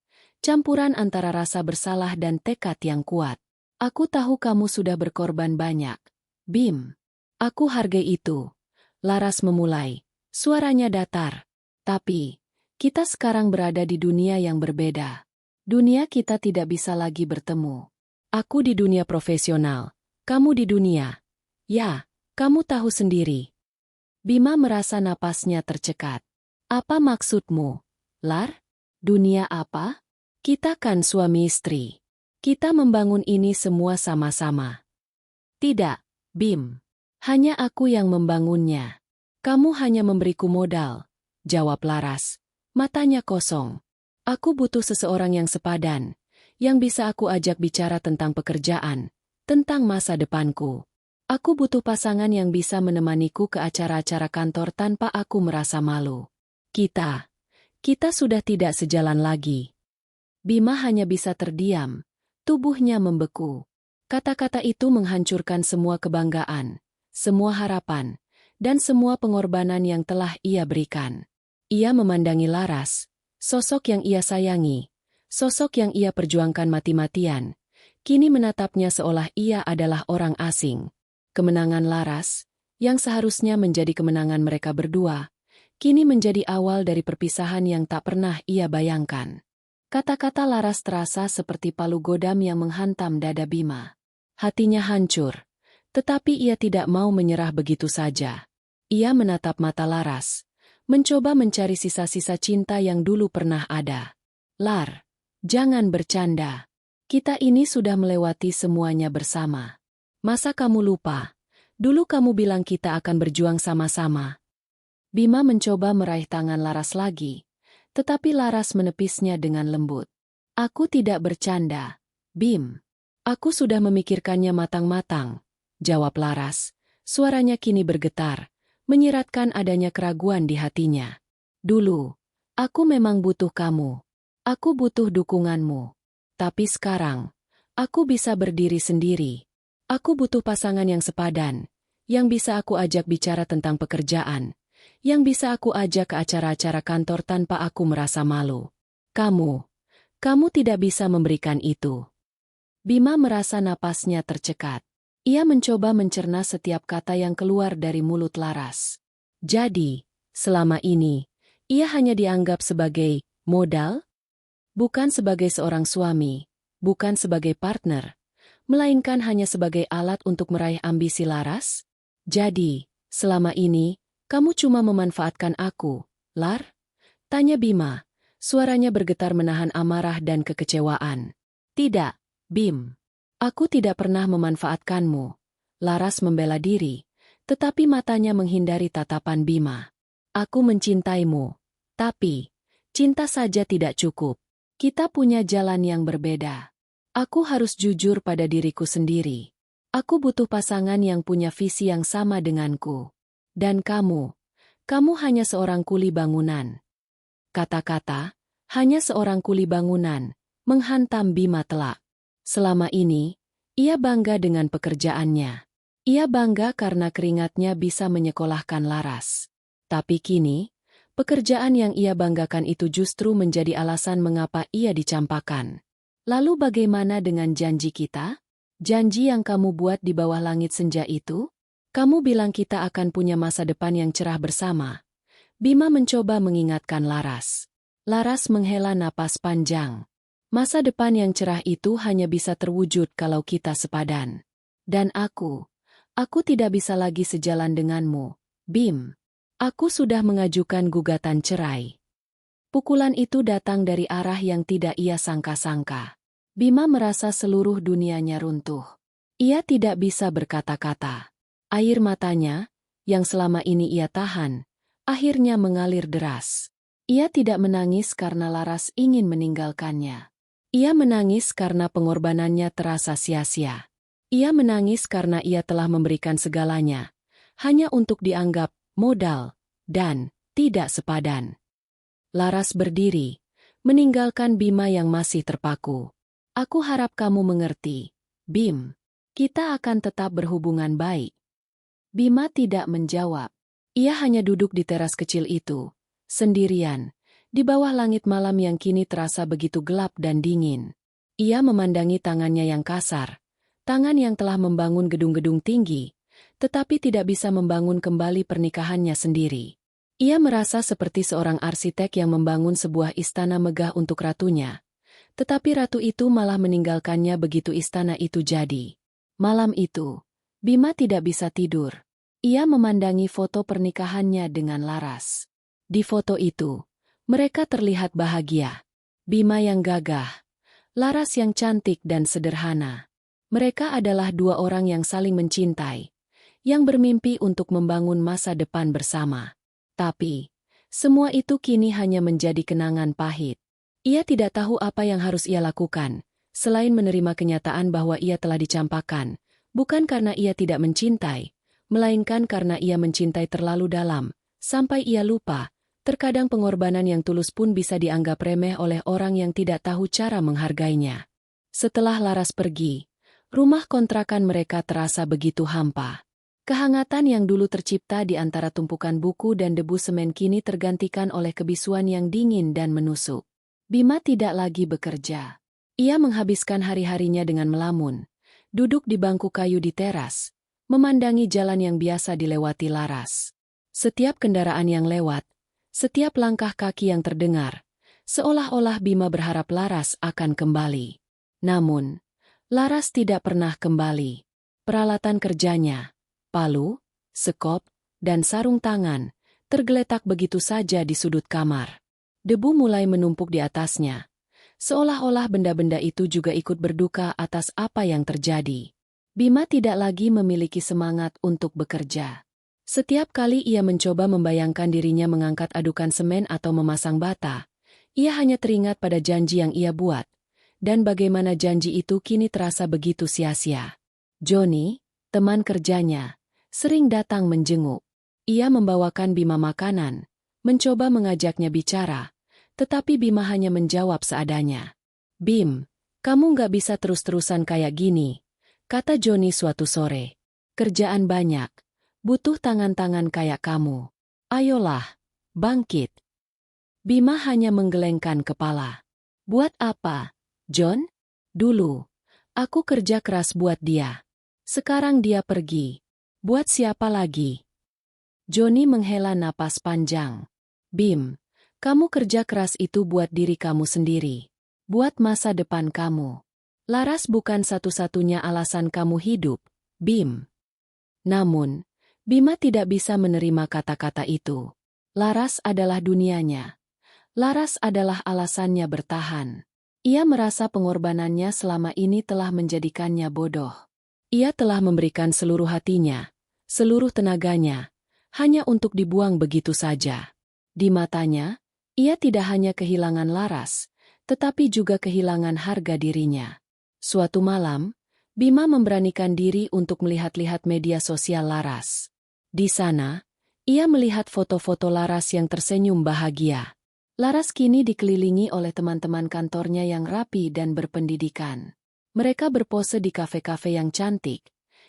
Speaker 1: campuran antara rasa bersalah dan tekad yang kuat. "Aku tahu kamu sudah berkorban banyak, Bim. Aku hargai itu." Laras memulai, suaranya datar. "Tapi, kita sekarang berada di dunia yang berbeda. Dunia kita tidak bisa lagi bertemu. Aku di dunia profesional, kamu di dunia. Ya, kamu tahu sendiri." Bima merasa napasnya tercekat. "Apa maksudmu, Lar? Dunia apa? Kita kan suami istri. Kita membangun ini semua sama-sama." "Tidak, Bim. Hanya aku yang membangunnya. Kamu hanya memberiku modal," jawab Laras, matanya kosong. "Aku butuh seseorang yang sepadan, yang bisa aku ajak bicara tentang pekerjaan, tentang masa depanku. Aku butuh pasangan yang bisa menemaniku ke acara-acara kantor tanpa aku merasa malu. Kita sudah tidak sejalan lagi." Bima hanya bisa terdiam, tubuhnya membeku. Kata-kata itu menghancurkan semua kebanggaan, semua harapan, dan semua pengorbanan yang telah ia berikan. Ia memandangi Laras, sosok yang ia sayangi, sosok yang ia perjuangkan mati-matian, kini menatapnya seolah ia adalah orang asing. Kemenangan Laras, yang seharusnya menjadi kemenangan mereka berdua, kini menjadi awal dari perpisahan yang tak pernah ia bayangkan. Kata-kata Laras terasa seperti palu godam yang menghantam dada Bima. Hatinya hancur, tetapi ia tidak mau menyerah begitu saja. Ia menatap mata Laras, mencoba mencari sisa-sisa cinta yang dulu pernah ada. "Lar, jangan bercanda. Kita ini sudah melewati semuanya bersama. Masa kamu lupa? Dulu kamu bilang kita akan berjuang sama-sama." Bima mencoba meraih tangan Laras lagi, tetapi Laras menepisnya dengan lembut. "Aku tidak bercanda, Bim. Aku sudah memikirkannya matang-matang," jawab Laras. Suaranya kini bergetar, menyiratkan adanya keraguan di hatinya. "Dulu, aku memang butuh kamu. Aku butuh dukunganmu. Tapi sekarang, aku bisa berdiri sendiri. Aku butuh pasangan yang sepadan, yang bisa aku ajak bicara tentang pekerjaan, yang bisa aku ajak ke acara-acara kantor tanpa aku merasa malu. Kamu tidak bisa memberikan itu." Bima merasa napasnya tercekat. Ia mencoba mencerna setiap kata yang keluar dari mulut Laras. Jadi, selama ini, ia hanya dianggap sebagai modal? Bukan sebagai seorang suami, bukan sebagai partner, melainkan hanya sebagai alat untuk meraih ambisi Laras? "Jadi, selama ini, kamu cuma memanfaatkan aku, Lar?" tanya Bima, suaranya bergetar menahan amarah dan kekecewaan. "Tidak, Bim. Aku tidak pernah memanfaatkanmu." Laras membela diri, tetapi matanya menghindari tatapan Bima. "Aku mencintaimu, tapi cinta saja tidak cukup. Kita punya jalan yang berbeda. Aku harus jujur pada diriku sendiri. Aku butuh pasangan yang punya visi yang sama denganku. Dan kamu hanya seorang kuli bangunan." Kata-kata, "hanya seorang kuli bangunan," menghantam Bima telak. Selama ini, ia bangga dengan pekerjaannya. Ia bangga karena keringatnya bisa menyekolahkan Laras. Tapi kini, pekerjaan yang ia banggakan itu justru menjadi alasan mengapa ia dicampakkan. Lalu bagaimana dengan janji kita? Janji yang kamu buat di bawah langit senja itu? Kamu bilang kita akan punya masa depan yang cerah bersama. Bima mencoba mengingatkan Laras. Laras menghela napas panjang. Masa depan yang cerah itu hanya bisa terwujud kalau kita sepadan. Dan aku tidak bisa lagi sejalan denganmu, Bim. Aku sudah mengajukan gugatan cerai. Pukulan itu datang dari arah yang tidak ia sangka-sangka. Bima merasa seluruh dunianya runtuh. Ia tidak bisa berkata-kata. Air matanya, yang selama ini ia tahan, akhirnya mengalir deras. Ia tidak menangis karena Laras ingin meninggalkannya. Ia menangis karena pengorbanannya terasa sia-sia. Ia menangis karena ia telah memberikan segalanya, hanya untuk dianggap modal, dan tidak sepadan. Laras berdiri, meninggalkan Bima yang masih terpaku. Aku harap kamu mengerti, Bim. Kita akan tetap berhubungan baik. Bima tidak menjawab. Ia hanya duduk di teras kecil itu, sendirian, di bawah langit malam yang kini terasa begitu gelap dan dingin. Ia memandangi tangannya yang kasar, tangan yang telah membangun gedung-gedung tinggi, tetapi tidak bisa membangun kembali pernikahannya sendiri. Ia merasa seperti seorang arsitek yang membangun sebuah istana megah untuk ratunya. Tetapi ratu itu malah meninggalkannya begitu istana itu jadi. Malam itu, Bima tidak bisa tidur. Ia memandangi foto pernikahannya dengan Laras. Di foto itu, mereka terlihat bahagia. Bima yang gagah, Laras yang cantik dan sederhana. Mereka adalah dua orang yang saling mencintai, yang bermimpi untuk membangun masa depan bersama. Tapi, semua itu kini hanya menjadi kenangan pahit. Ia tidak tahu apa yang harus ia lakukan, selain menerima kenyataan bahwa ia telah dicampakkan, bukan karena ia tidak mencintai, melainkan karena ia mencintai terlalu dalam, sampai ia lupa, terkadang pengorbanan yang tulus pun bisa dianggap remeh oleh orang yang tidak tahu cara menghargainya. Setelah Laras pergi, rumah kontrakan mereka terasa begitu hampa. Kehangatan yang dulu tercipta di antara tumpukan buku dan debu semen kini tergantikan oleh kebisuan yang dingin dan menusuk. Bima tidak lagi bekerja. Ia menghabiskan hari-harinya dengan melamun, duduk di bangku kayu di teras, memandangi jalan yang biasa dilewati Laras. Setiap kendaraan yang lewat, setiap langkah kaki yang terdengar, seolah-olah Bima berharap Laras akan kembali. Namun, Laras tidak pernah kembali. Peralatan kerjanya, palu, sekop, dan sarung tangan, tergeletak begitu saja di sudut kamar. Debu mulai menumpuk di atasnya. Seolah-olah benda-benda itu juga ikut berduka atas apa yang terjadi. Bima tidak lagi memiliki semangat untuk bekerja. Setiap kali ia mencoba membayangkan dirinya mengangkat adukan semen atau memasang bata, ia hanya teringat pada janji yang ia buat, dan bagaimana janji itu kini terasa begitu sia-sia. Johnny, teman kerjanya, sering datang menjenguk. Ia membawakan Bima makanan, mencoba mengajaknya bicara, tetapi Bima hanya menjawab seadanya. "Bim, kamu nggak bisa terus-terusan kayak gini," kata Johnny suatu sore. "Kerjaan banyak, butuh tangan-tangan kayak kamu. Ayolah, bangkit." Bima hanya menggelengkan kepala. "Buat apa, John? Dulu, aku kerja keras buat dia. Sekarang dia pergi. Buat siapa lagi?" Johnny menghela napas panjang. "Bim, kamu kerja keras itu buat diri kamu sendiri. Buat masa depan kamu. Laras bukan satu-satunya alasan kamu hidup, Bim." Namun, Bima tidak bisa menerima kata-kata itu. Laras adalah dunianya. Laras adalah alasannya bertahan. Ia merasa pengorbanannya selama ini telah menjadikannya bodoh. Ia telah memberikan seluruh hatinya, seluruh tenaganya, hanya untuk dibuang begitu saja. Di matanya, ia tidak hanya kehilangan Laras, tetapi juga kehilangan harga dirinya. Suatu malam, Bima memberanikan diri untuk melihat-lihat media sosial Laras. Di sana, ia melihat foto-foto Laras yang tersenyum bahagia. Laras kini dikelilingi oleh teman-teman kantornya yang rapi dan berpendidikan. Mereka berpose di kafe-kafe yang cantik,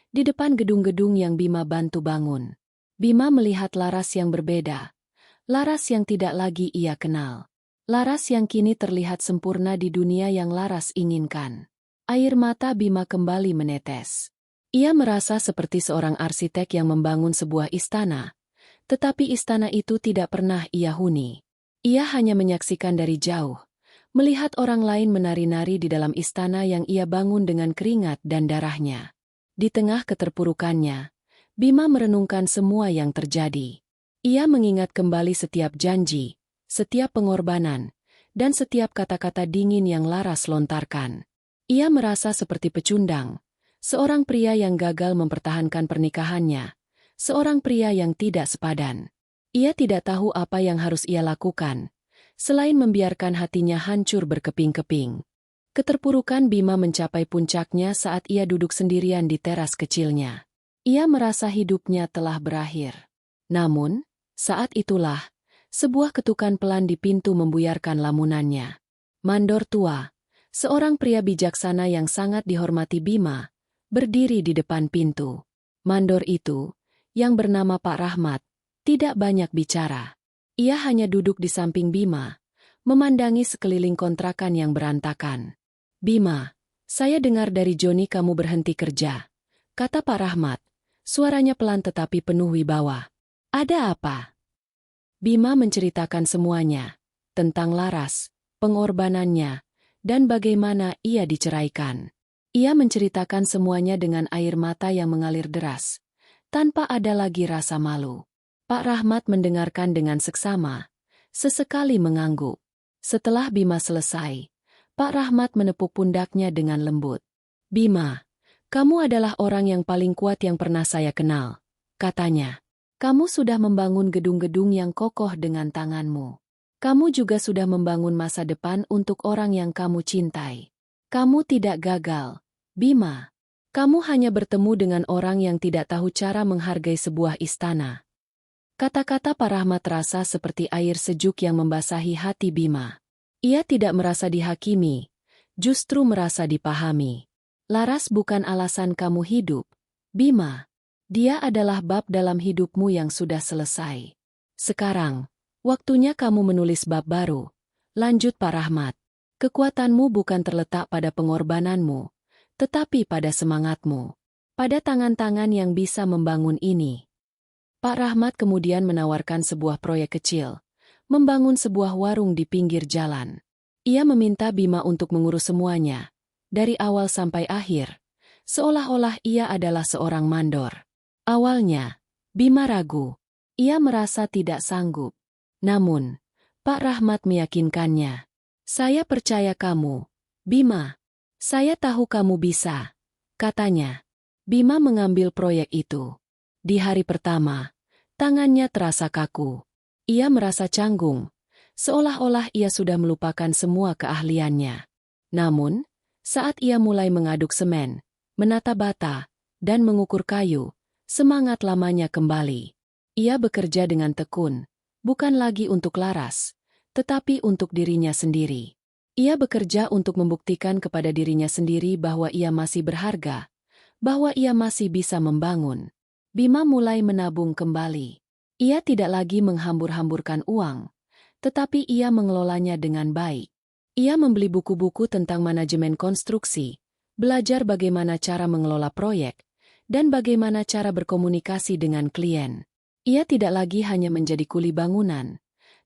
Speaker 1: di depan gedung-gedung yang Bima bantu bangun. Bima melihat Laras yang berbeda. Laras yang tidak lagi ia kenal. Laras yang kini terlihat sempurna di dunia yang Laras inginkan. Air mata Bima kembali menetes. Ia merasa seperti seorang arsitek yang membangun sebuah istana, tetapi istana itu tidak pernah ia huni. Ia hanya menyaksikan dari jauh, melihat orang lain menari-nari di dalam istana yang ia bangun dengan keringat dan darahnya. Di tengah keterpurukannya, Bima merenungkan semua yang terjadi. Ia mengingat kembali setiap janji, setiap pengorbanan, dan setiap kata-kata dingin yang Laras lontarkan. Ia merasa seperti pecundang, seorang pria yang gagal mempertahankan pernikahannya, seorang pria yang tidak sepadan. Ia tidak tahu apa yang harus ia lakukan, selain membiarkan hatinya hancur berkeping-keping. Keterpurukan Bima mencapai puncaknya saat ia duduk sendirian di teras kecilnya. Ia merasa hidupnya telah berakhir. Namun, saat itulah, sebuah ketukan pelan di pintu membuyarkan lamunannya. Mandor tua, seorang pria bijaksana yang sangat dihormati Bima, berdiri di depan pintu. Mandor itu, yang bernama Pak Rahmat, tidak banyak bicara. Ia hanya duduk di samping Bima, memandangi sekeliling kontrakan yang berantakan. "Bima, saya dengar dari Joni kamu berhenti kerja," kata Pak Rahmat, suaranya pelan tetapi penuh wibawa. "Ada apa?" Bima menceritakan semuanya, tentang Laras, pengorbanannya, dan bagaimana ia diceraikan. Ia menceritakan semuanya dengan air mata yang mengalir deras, tanpa ada lagi rasa malu. Pak Rahmat mendengarkan dengan seksama, sesekali mengangguk. Setelah Bima selesai, Pak Rahmat menepuk pundaknya dengan lembut. "Bima, kamu adalah orang yang paling kuat yang pernah saya kenal," katanya. "Kamu sudah membangun gedung-gedung yang kokoh dengan tanganmu. Kamu juga sudah membangun masa depan untuk orang yang kamu cintai. Kamu tidak gagal, Bima. Kamu hanya bertemu dengan orang yang tidak tahu cara menghargai sebuah istana." Kata-kata Pak Rahmat terasa seperti air sejuk yang membasahi hati Bima. Ia tidak merasa dihakimi, justru merasa dipahami. Laras bukan alasan kamu hidup, Bima. Dia adalah bab dalam hidupmu yang sudah selesai. Sekarang, waktunya kamu menulis bab baru. Lanjut Pak Rahmat. Kekuatanmu bukan terletak pada pengorbananmu, tetapi pada semangatmu. Pada tangan-tangan yang bisa membangun ini. Pak Rahmat kemudian menawarkan sebuah proyek kecil, membangun sebuah warung di pinggir jalan. Ia meminta Bima untuk mengurus semuanya, dari awal sampai akhir, seolah-olah ia adalah seorang mandor. Awalnya, Bima ragu. Ia merasa tidak sanggup. Namun, Pak Rahmat meyakinkannya. "Saya percaya kamu, Bima. Saya tahu kamu bisa," katanya. Bima mengambil proyek itu. Di hari pertama, tangannya terasa kaku. Ia merasa canggung, seolah-olah ia sudah melupakan semua keahliannya. Namun, saat ia mulai mengaduk semen, menata bata, dan mengukur kayu, semangat lamanya kembali. Ia bekerja dengan tekun, bukan lagi untuk Laras, tetapi untuk dirinya sendiri. Ia bekerja untuk membuktikan kepada dirinya sendiri bahwa ia masih berharga, bahwa ia masih bisa membangun. Bima mulai menabung kembali. Ia tidak lagi menghambur-hamburkan uang, tetapi ia mengelolanya dengan baik. Ia membeli buku-buku tentang manajemen konstruksi, belajar bagaimana cara mengelola proyek, dan bagaimana cara berkomunikasi dengan klien. Ia tidak lagi hanya menjadi kuli bangunan,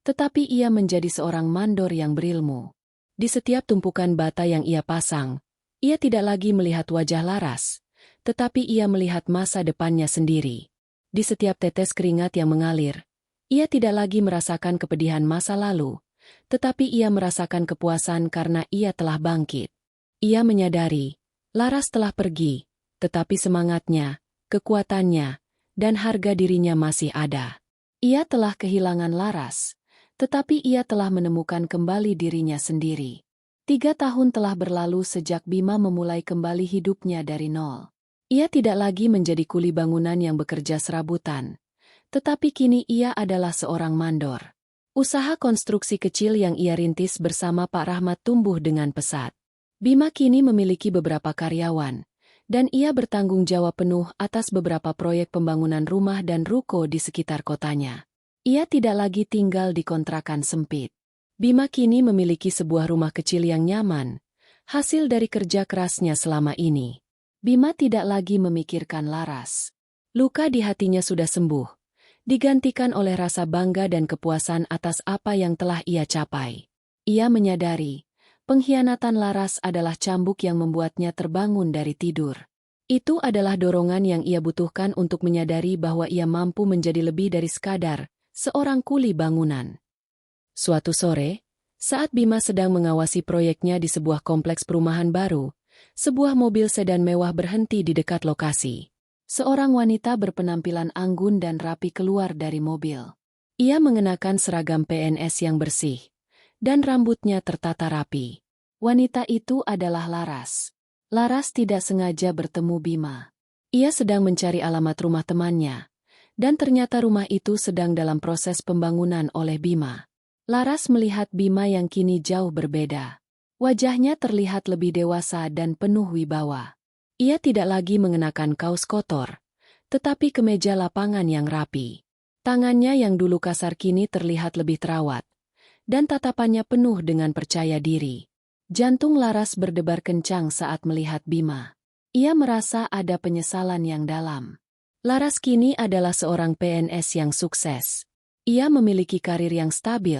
Speaker 1: tetapi ia menjadi seorang mandor yang berilmu. Di setiap tumpukan bata yang ia pasang, ia tidak lagi melihat wajah Laras, tetapi ia melihat masa depannya sendiri. Di setiap tetes keringat yang mengalir, ia tidak lagi merasakan kepedihan masa lalu, tetapi ia merasakan kepuasan karena ia telah bangkit. Ia menyadari, Laras telah pergi, tetapi semangatnya, kekuatannya, dan harga dirinya masih ada. Ia telah kehilangan Laras, tetapi ia telah menemukan kembali dirinya sendiri. 3 tahun telah berlalu sejak Bima memulai kembali hidupnya dari nol. Ia tidak lagi menjadi kuli bangunan yang bekerja serabutan, tetapi kini ia adalah seorang mandor. Usaha konstruksi kecil yang ia rintis bersama Pak Rahmat tumbuh dengan pesat. Bima kini memiliki beberapa karyawan, dan ia bertanggung jawab penuh atas beberapa proyek pembangunan rumah dan ruko di sekitar kotanya. Ia tidak lagi tinggal di kontrakan sempit. Bima kini memiliki sebuah rumah kecil yang nyaman, hasil dari kerja kerasnya selama ini. Bima tidak lagi memikirkan Laras. Luka di hatinya sudah sembuh, digantikan oleh rasa bangga dan kepuasan atas apa yang telah ia capai. Ia menyadari, pengkhianatan Laras adalah cambuk yang membuatnya terbangun dari tidur. Itu adalah dorongan yang ia butuhkan untuk menyadari bahwa ia mampu menjadi lebih dari sekadar seorang kuli bangunan. Suatu sore, saat Bima sedang mengawasi proyeknya di sebuah kompleks perumahan baru, sebuah mobil sedan mewah berhenti di dekat lokasi. Seorang wanita berpenampilan anggun dan rapi keluar dari mobil. Ia mengenakan seragam PNS yang bersih, dan rambutnya tertata rapi. Wanita itu adalah Laras. Laras tidak sengaja bertemu Bima. Ia sedang mencari alamat rumah temannya, dan ternyata rumah itu sedang dalam proses pembangunan oleh Bima. Laras melihat Bima yang kini jauh berbeda. Wajahnya terlihat lebih dewasa dan penuh wibawa. Ia tidak lagi mengenakan kaos kotor, tetapi kemeja lapangan yang rapi. Tangannya yang dulu kasar kini terlihat lebih terawat, dan tatapannya penuh dengan percaya diri. Jantung Laras berdebar kencang saat melihat Bima. Ia merasa ada penyesalan yang dalam. Laras kini adalah seorang PNS yang sukses. Ia memiliki karir yang stabil,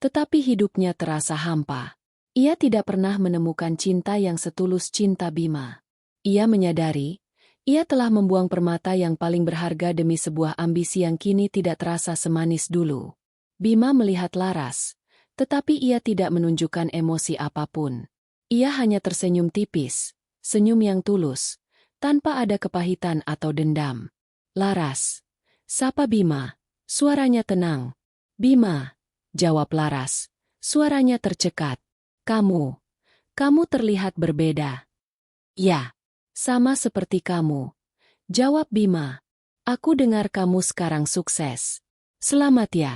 Speaker 1: tetapi hidupnya terasa hampa. Ia tidak pernah menemukan cinta yang setulus cinta Bima. Ia menyadari, ia telah membuang permata yang paling berharga demi sebuah ambisi yang kini tidak terasa semanis dulu. Bima melihat Laras, tetapi ia tidak menunjukkan emosi apapun. Ia hanya tersenyum tipis, senyum yang tulus, tanpa ada kepahitan atau dendam. Laras, sapa Bima, suaranya tenang. Bima, jawab Laras, suaranya tercekat. Kamu terlihat berbeda. Ya. Sama seperti kamu, jawab Bima. Aku dengar kamu sekarang sukses. Selamat ya.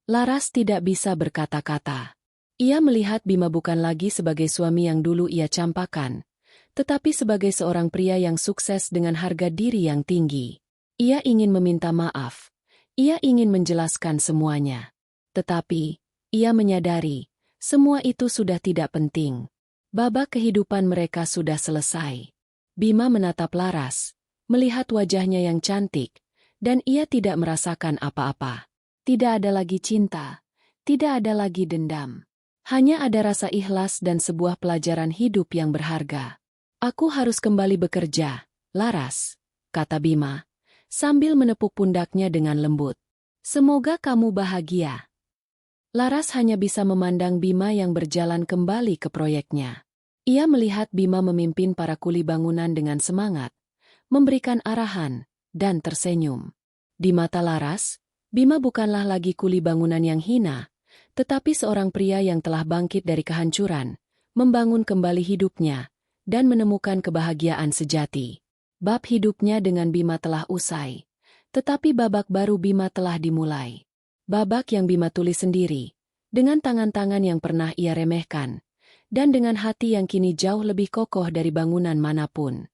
Speaker 1: Laras tidak bisa berkata-kata. Ia melihat Bima bukan lagi sebagai suami yang dulu ia campakan, tetapi sebagai seorang pria yang sukses dengan harga diri yang tinggi. Ia ingin meminta maaf. Ia ingin menjelaskan semuanya. Tetapi, ia menyadari, semua itu sudah tidak penting. Babak kehidupan mereka sudah selesai. Bima menatap Laras, melihat wajahnya yang cantik, dan ia tidak merasakan apa-apa. Tidak ada lagi cinta, tidak ada lagi dendam. Hanya ada rasa ikhlas dan sebuah pelajaran hidup yang berharga. Aku harus kembali bekerja, Laras, kata Bima, sambil menepuk pundaknya dengan lembut. Semoga kamu bahagia. Laras hanya bisa memandang Bima yang berjalan kembali ke proyeknya. Ia melihat Bima memimpin para kuli bangunan dengan semangat, memberikan arahan, dan tersenyum. Di mata Laras, Bima bukanlah lagi kuli bangunan yang hina, tetapi seorang pria yang telah bangkit dari kehancuran, membangun kembali hidupnya, dan menemukan kebahagiaan sejati. Bab hidupnya dengan Bima telah usai, tetapi babak baru Bima telah dimulai. Babak yang Bima tulis sendiri, dengan tangan-tangan yang pernah ia remehkan, dan dengan hati yang kini jauh lebih kokoh dari bangunan manapun.